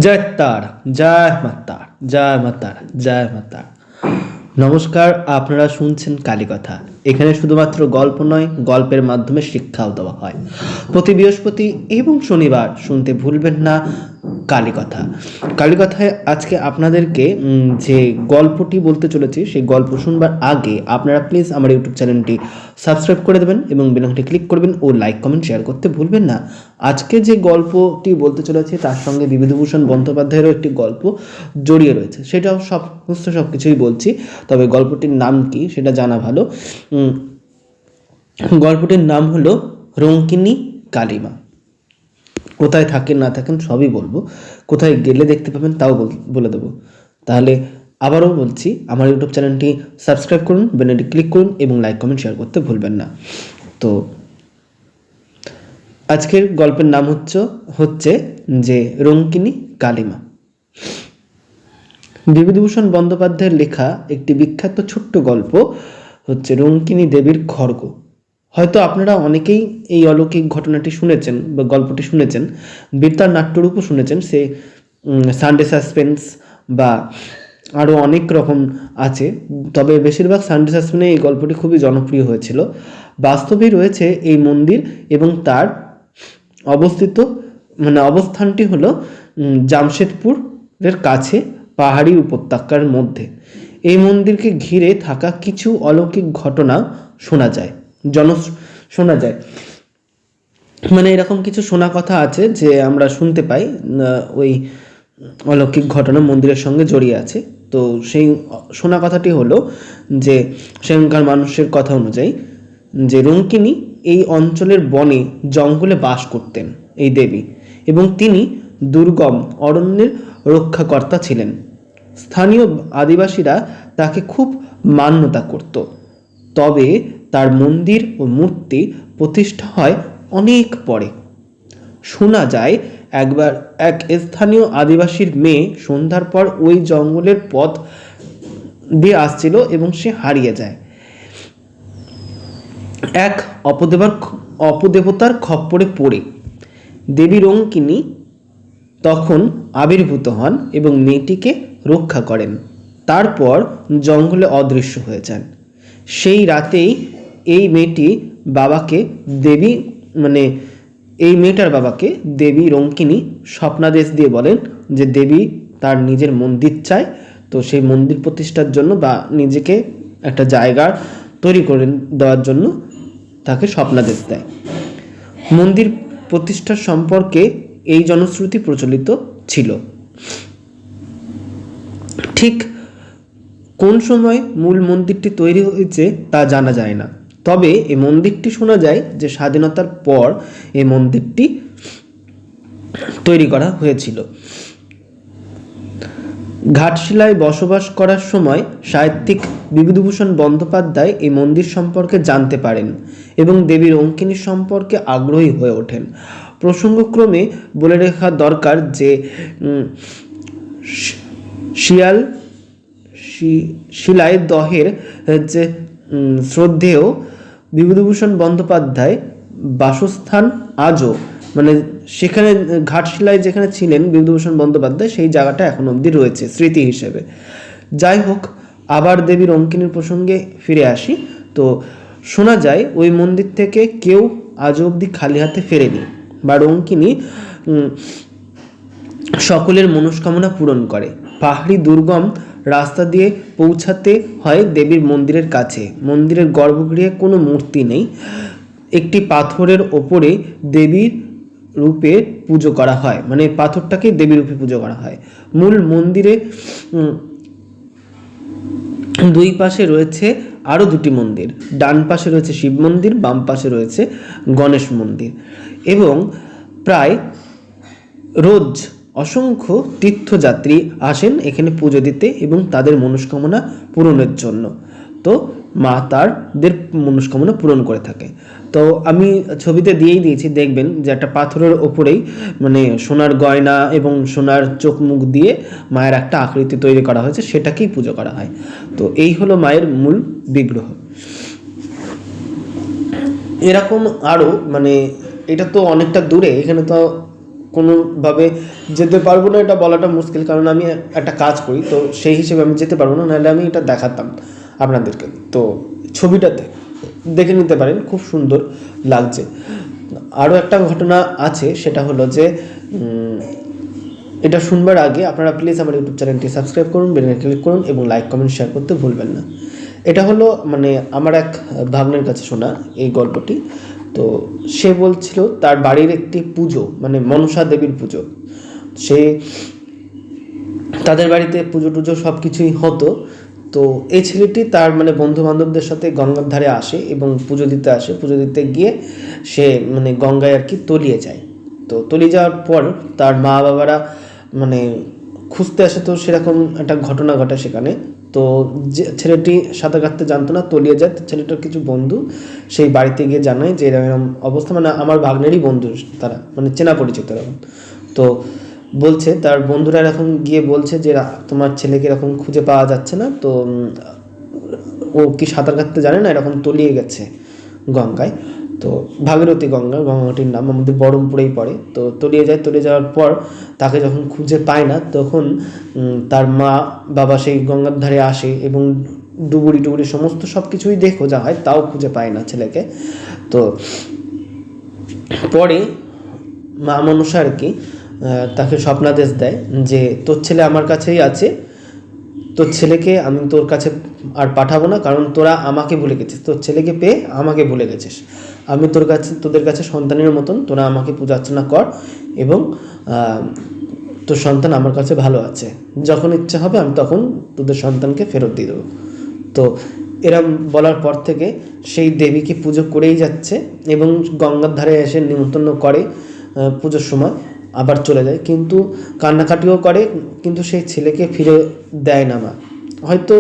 জয় তার, জয় মাতার, জয় মাতার, জয় মাতার। নমস্কার, আপনারা শুনছেন কালীকথা। এখানে শুধুমাত্র গল্প নয়, গল্পের মাধ্যমে শিক্ষাও দেওয়া হয়। প্রতি বৃহস্পতি এবং শনিবার শুনতে ভুলবেন না কালীকথা। কালীকথায় আজকে আপনাদেরকে যে গল্পটি বলতে চলেছি, সেই গল্প শুনবার আগে আপনারা প্লিজ আমার ইউটিউব চ্যানেলটি সাবস্ক্রাইব করে দেবেন এবং বেলআইকনটি ক্লিক করবেন ও লাইক কমেন্ট শেয়ার করতে ভুলবেন না। আজকে যে গল্পটি বলতে চলেছি তার সঙ্গে বিভূতিভূষণ বন্দ্যোপাধ্যায়েরও একটি গল্প জড়িয়ে রয়েছে, সেটাও সব কিছুই বলছি। তবে গল্পটির নাম কি সেটা জানা ভালো। গল্পটির নাম হলো রঙ্কিনী কালিমা। কোথায় থাকেন না থাকেন সবই বলবো, কোথায় গেলে দেখতে পাবেন তাও বলে দেবো। তাহলে আবারও বলছি, আমার ইউটিউব চ্যানেলটি সাবস্ক্রাইব করুন, বেলটি ক্লিক করুন এবং লাইক কমেন্ট শেয়ার করতে ভুলবেন না। তো আজকের গল্পের নাম হচ্ছে যে রঙ্কিনী কালিমা। বিভূতিভূষণ বন্দ্যোপাধ্যায়ের লেখা একটি বিখ্যাত ছোট্ট গল্প হচ্ছে রঙ্কিনী দেবীর খড়গ। হয়তো আপনারা অনেকেই এই অলৌকিক ঘটনাটি শুনেছেন বা গল্পটি শুনেছেন, বীরতার নাট্যরূপও শুনেছেন। সে সানডে সাসপেন্স বা আরও অনেক রকম আছে, তবে বেশিরভাগ সানডে সাসপেন্সে এই গল্পটি খুবই জনপ্রিয় হয়েছিল। বাস্তবেই রয়েছে এই মন্দির এবং তার অবস্থানটি হলো জামশেদপুরের কাছে পাহাড়ি উপত্যকার মধ্যে। এই মন্দিরকে ঘিরে থাকা কিছু অলৌকিক ঘটনা শোনা যায়। মানে এরকম কিছু শোনা কথা আছে যে আমরা শুনতে পাই, ওই অলৌকিক ঘটনা মন্দিরের সঙ্গে জড়িয়ে আছে। তো সেই শোনা কথাটি হলো যে সেখানকার মানুষের কথা অনুযায়ী যে রঙ্কিনী এই অঞ্চলের বনে জঙ্গলে বাস করতেন এই দেবী, এবং তিনি দুর্গম অরণ্যের রক্ষাকর্তা ছিলেন। স্থানীয় আদিবাসীরা তাকে খুব মান্যতা করত। তবে তার মন্দির ও মূর্তি প্রতিষ্ঠা হয় অনেক পরে। শোনা যায় একবার এক স্থানীয় আদিবাসীর মেয়ে সন্ধ্যার পর ওই জঙ্গলের পথ দিয়ে আসছিল এবং সে হারিয়ে যায়। এক অপদেবতার খপ্পরে পড়ে দেবী রঙ্কিনী তখন আবির্ভূত হন এবং মেয়েটিকে রক্ষা করেন। তারপর জঙ্গলে অদৃশ্য হয়ে যান। সেই রাতেই এই মেয়েটার বাবাকে দেবী রঙ্কিনী স্বপ্নাদেশ দিয়ে বলেন যে দেবী তার নিজের মন্দির চায়। তো সেই মন্দির প্রতিষ্ঠার জন্য বা নিজেকে একটা জায়গা তৈরি করে দেওয়ার জন্য তাকে স্বপ্নাদেশ দেয়। মন্দির প্রতিষ্ঠার সম্পর্কে এই জনশ্রুতি প্রচলিত ছিল। ঠিক কোন সময় মূল মন্দিরটি তৈরি হয়েছে তা জানা যায় না, তবে এই মন্দিরটি শোনা যায় যে স্বাধীনতার পর এই মন্দিরটি তৈরি করা হয়েছিল। ঘাটশিলায় বসবাস করার সময় সাহিত্যিক বিভূতিভূষণ বন্দ্যোপাধ্যায় এই মন্দির সম্পর্কে জানতে পারেন এবং দেবী রঙ্কিনী সম্পর্কে আগ্রহী হয়ে ওঠেন। প্রসঙ্গক্রমে বলে রাখা দরকার যে শিলায় দহের যে শ্রদ্ধেয় বিভূতিভূষণ বন্দ্যোপাধ্যায় বাসস্থান আজও, মানে সেখানে ঘাটশিলায় যেখানে ছিলেন বিভূতিভূষণ বন্দ্যোপাধ্যায়, সেই জায়গাটা এখন অবধি রয়েছে স্মৃতি হিসেবে। যাই হোক, আবার দেবী রঙ্কিনীর প্রসঙ্গে ফিরে আসি। তো শোনা যায় ওই মন্দির থেকে কেউ আজও অবধি খালি হাতে ফেরেনি, বা রঙ্কিনী সকলের মনস্কামনা পূরণ করে। পাহাড়ি দুর্গম রাস্তা দিয়ে পৌঁছাতে হয় দেবীর মন্দিরের কাছে। মন্দিরের গর্ভগৃহে কোনো মূর্তি নেই। একটি পাথরের ওপরে দেবীর রূপে পুজো করা হয়, মানে পাথরটাকে দেবীর রূপে পুজো করা হয়। মূল মন্দিরে দুই পাশে রয়েছে আরও দুটি মন্দির। ডান পাশে রয়েছে শিব মন্দির, বাম পাশে রয়েছে গণেশ মন্দির, এবং প্রায় রোজ অসংখ্য তীর্থযাত্রী আসেন এখানে পুজো দিতে এবং তাদের মনস্কামনা পূরণের জন্য। তো মা তাদের মনস্কামনা পূরণ করে থাকে। তো আমি ছবিতে দিয়েই দিয়েছি, দেখবেন যে একটা পাথরের ওপরেই মানে সোনার গয়না এবং সোনার চোখ মুখ দিয়ে মায়ের একটা আকৃতি তৈরি করা হয়েছে, সেটাকেই পুজো করা হয়। তো এই হলো মায়ের মূল বিগ্রহ। এরকম আরও, মানে এটা তো অনেকটা দূরে, এখানে তো কোনোভাবে যেতে পারবো না এটা বলাটা মুশকিল, কারণ আমি একটা কাজ করি, তো সেই হিসেবে আমি যেতে পারবো না, নাহলে আমি এটা দেখাতাম আপনাদেরকে। তো ছবিটাতে দেখে নিতে পারেন, খুব সুন্দর লাগছে। আরও একটা ঘটনা আছে, সেটা হলো যে এটা শুনবার আগে আপনারা প্লিজ আমার ইউটিউব চ্যানেলটি সাবস্ক্রাইব করুন, বেল আইকনে ক্লিক করুন এবং লাইক কমেন্ট শেয়ার করতে ভুলবেন না। এটা হলো মানে আমার এক ভাগ্নের কাছে শোনা এই গল্পটি। তো সে বলছিল তার বাড়ির একটি পুজো, মানে মনসা দেবীর পুজো, সে তাদের বাড়িতে পুজো টুজো সব কিছুই হতো। তো এই ছেলেটি তার মানে বন্ধু বান্ধবদের সাথে গঙ্গার ধারে আসে এবং পুজো দিতে আসে। পুজো দিতে গিয়ে সে মানে গঙ্গায় আর কি তলিয়ে যায়। তো তলিয়ে যাওয়ার পর তার মা বাবারা মানে খুঁজতে আসে, তো সেরকম একটা ঘটনা ঘটে সেখানে। তো যে ছেলেটি সাঁতার কাটতে জানতো না, তলিয়ে যায়। তো ছেলেটার কিছু বন্ধু সেই বাড়িতে গিয়ে জানায় যে এরকম অবস্থা, মানে আমার ভাগ্নেরই বন্ধু তারা, মানে চেনা পরিচিত এরকম। তো বলছে তার বন্ধুরা এরকম গিয়ে বলছে যে তোমার ছেলেকে এরকম খুঁজে পাওয়া যাচ্ছে না, তো ও কি সাঁতার কাটতে জানে না, এরকম তলিয়ে গেছে গঙ্গায়। তো ভাগীরথী গঙ্গা, গঙ্গাটির নাম আমাদের বহরমপুরেই পড়ে। তো তলিয়ে যায়, তলিয়ে যাওয়ার পর তাকে যখন খুঁজে পায় না, তখন তার মা বাবা সেই গঙ্গার ধারে আসে এবং ডুবুরি টুবুরি সমস্ত সব কিছুই দিয়ে খোঁজা হয়, তাও খুঁজে পায় না ছেলেকে। তো পরে মা মনসা আর কি তাকে স্বপ্নাদেশ দেয় যে তোর ছেলে আমার কাছেই আছে, তোর ছেলেকে আমি তোর কাছে আর পাঠাবো না, কারণ তোরা আমাকে ভুলে গেছিস, তোর ছেলেকে পেয়ে আমাকে ভুলে গেছিস। আমি তোদের কাছে সন্তানের মতন, তোরা আমাকে পূজা অর্চনা কর এবং তোর সন্তান আমার কাছে ভালো আছে, যখন ইচ্ছা হবে আমি তখন তোদের সন্তানকে ফেরত দিয়ে দেবো। তো এরম বলার পর থেকে সেই দেবীকে পুজো করেই যাচ্ছে এবং গঙ্গার ধারে এসে নিমন্ত্রণ করে পুজোর সময়, আবার চলে যায়, কিন্তু কান্নাকাটিও করে, কিন্তু সেই ছেলেকে ফিরে দেয় না মা। হয়তো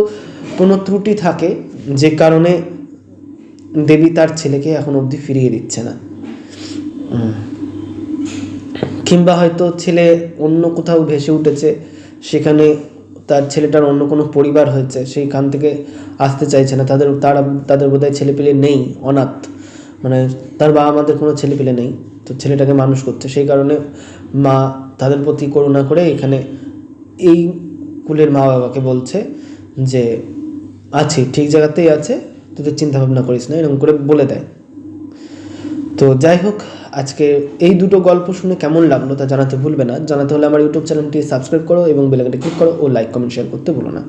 কোনো ত্রুটি থাকে যে কারণে দেবী তার ছেলেকে এখন অবধি ফিরিয়ে দিচ্ছে না, কিংবা হয়তো ছেলে অন্য কোথাও ভেসে উঠেছে, সেখানে তার ছেলেটার অন্য কোনো পরিবার হয়েছে, সেইখান থেকে আসতে চাইছে না, তাদের বোধহয় ছেলেপিলে নেই, অনাথ, মানে তার বাবা মাদের কোনো ছেলেপিলে নেই, তো ছেলেটাকে মানুষ করছে, সেই কারণে মা তাদের প্রতি করুণা করে এখানে এই কুলের মা বাবাকে বলছে যে আছি, ঠিক জায়গাতেই আছে, তোদের চিন্তা ভাবনা করিস না, এরকম করে বলে দেয়। তো যাই হোক, আজকে এই দুটো গল্প শুনে কেমন লাগলো তা জানাতে ভুলবে না। জানাতে হলে আমার ইউটিউব চ্যানেলটি সাবস্ক্রাইব করো এবং বেল আইকনটি ক্লিক করো ও লাইক কমেন্ট শেয়ার করতে ভুলো না।